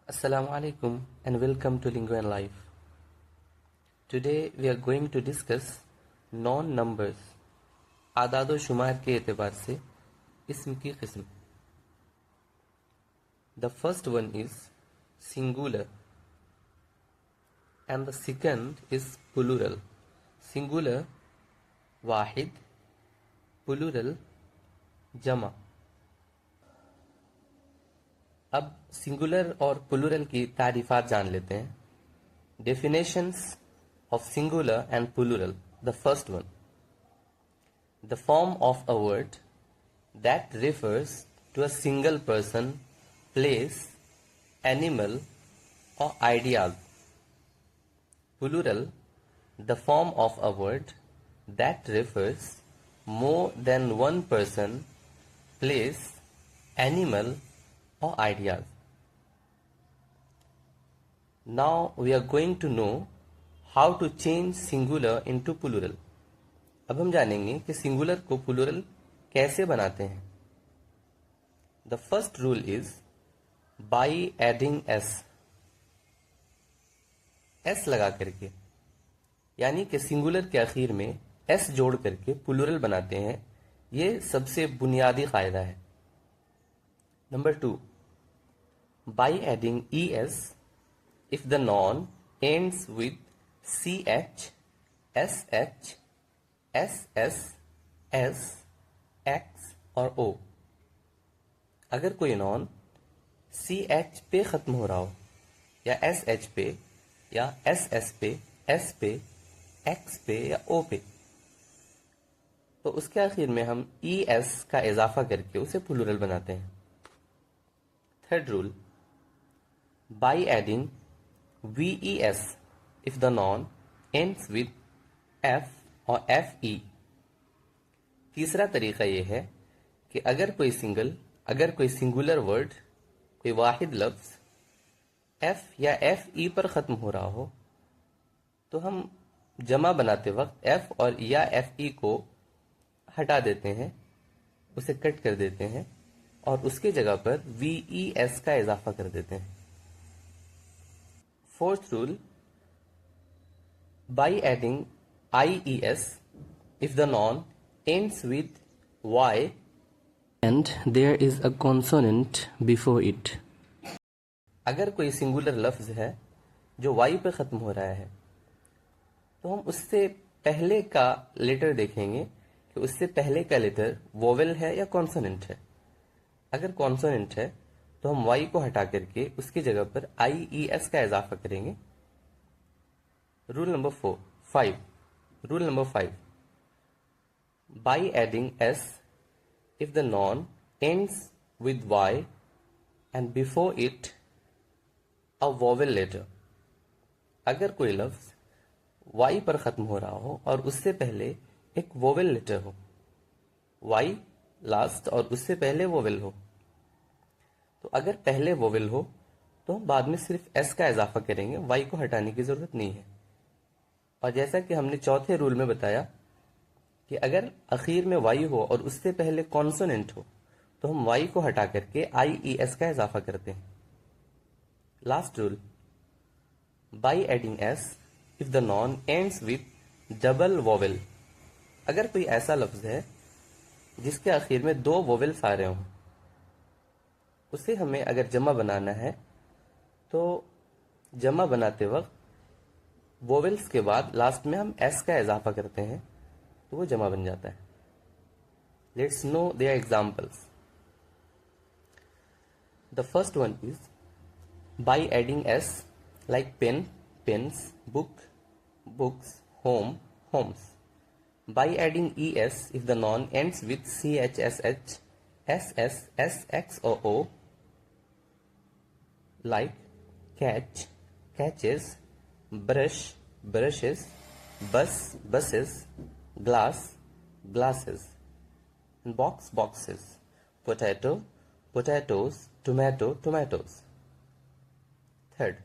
Assalamu alaikum and welcome to Lingo and Life. Today we are going to discuss non-numbers. आदाद व शुमार के एतबार से इसम की किस्म. The first one is singular and the second is plural. Singular Wahid, plural जमा. अब सिंगुलर और प्लूरल की तारीफात जान लेते हैं. Definitions of singular and plural. The first one, the form of a word that refers to a single person, place, animal और ideas. Plural, the form of a word that refers more than one person, place, animal or ideas. Now we are going to know how to change singular into plural. अब हम जानेंगे कि singular को plural कैसे बनाते हैं. The first rule is by adding s. s लगा करके, यानी कि सिंगुलर के आखिर में s जोड़ करके प्लूरल बनाते हैं. ये सबसे बुनियादी कायदा है. Number 2, by adding es if the noun ends with ch, sh, ss, s, x और o. अगर कोई नॉन ch पे ख़त्म हो रहा हो, या sh पे, या ss पे, s पे, x पे या o पे, तो उसके आखिर में हम es का इजाफा करके उसे प्लूरल बनाते हैं. Third rule, by adding ves if the noun ends with f or fe. तीसरा तरीका ये है कि अगर कोई सिंगुलर वर्ड, कोई वाहिद लफ्ज f या fe पर ख़त्म हो रहा हो, तो हम जमा बनाते वक्त f और या fe को हटा देते हैं, उसे कट कर देते हैं और उसके जगह पर ves का इजाफा कर देते हैं. Fourth rule, by adding ies if the noun ends with y and there is a consonant before it. अगर कोई सिंगुलर लफ्ज है जो y पे ख़त्म हो रहा है, तो हम उससे पहले का लेटर देखेंगे कि उससे पहले का लेटर वोवेल है या कॉन्सोनेंट है. अगर कॉन्सोनेंट है तो हम y को हटा करके उसकी जगह पर ies का इजाफा करेंगे. Rule number 5, by adding s if the noun ends with y and before it a vowel letter. अगर कोई लफ्ज y पर ख़त्म हो रहा हो और उससे पहले एक वोवेल लेटर हो, y लास्ट और उससे पहले वोवेल हो, तो अगर पहले वोवेल हो तो बाद में सिर्फ s का इजाफा करेंगे, y को हटाने की जरूरत नहीं है. और जैसा कि हमने चौथे रूल में बताया कि अगर आखिर में y हो और उससे पहले कॉन्सोनेंट हो, तो हम y को हटा करके ies का इजाफा करते हैं. Last rule, by adding s if the non ends with double vowel. अगर कोई ऐसा लफ्ज है जिसके आखिर में दो वोवेल्स आ रहे हों, उसे हमें अगर जमा बनाना है तो जमा बनाते वक्त वोवेल्स के बाद लास्ट में हम s का इजाफा करते हैं, तो वो जमा बन जाता है. Let's know their examples. The first one is by adding s like pen, pens, book, books, home, homes. By adding es if the noun ends with ch, sh, ss, sx or o, like catch, catches, brush, brushes, bus, buses, glass, glasses, and box, boxes, potato, potatoes, tomato, tomatoes. Third,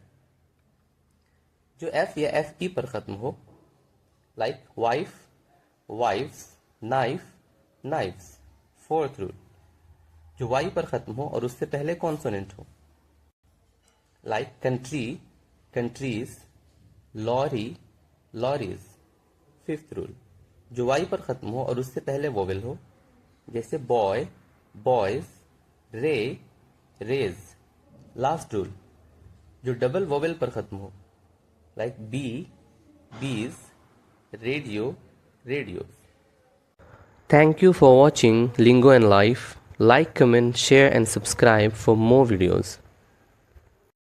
जो f या fe पर ख़त्म हो, like wife, wives, knife, knives. Fourth rule, जो y पर ख़त्म हो और उससे पहले कॉन्सोनेंट हो, like country, countries, lorry, lorries. Fifth rule, جو وائی پر ختم ہو اور اس سے پہلے ووول ہو، جیسے boy, boys, ray, rays. Last rule, جو ڈبل ووول پر ختم ہو، like bee, bees, radio, radios. Thank you for watching Lingo and Life. Like, comment, share and subscribe for more videos.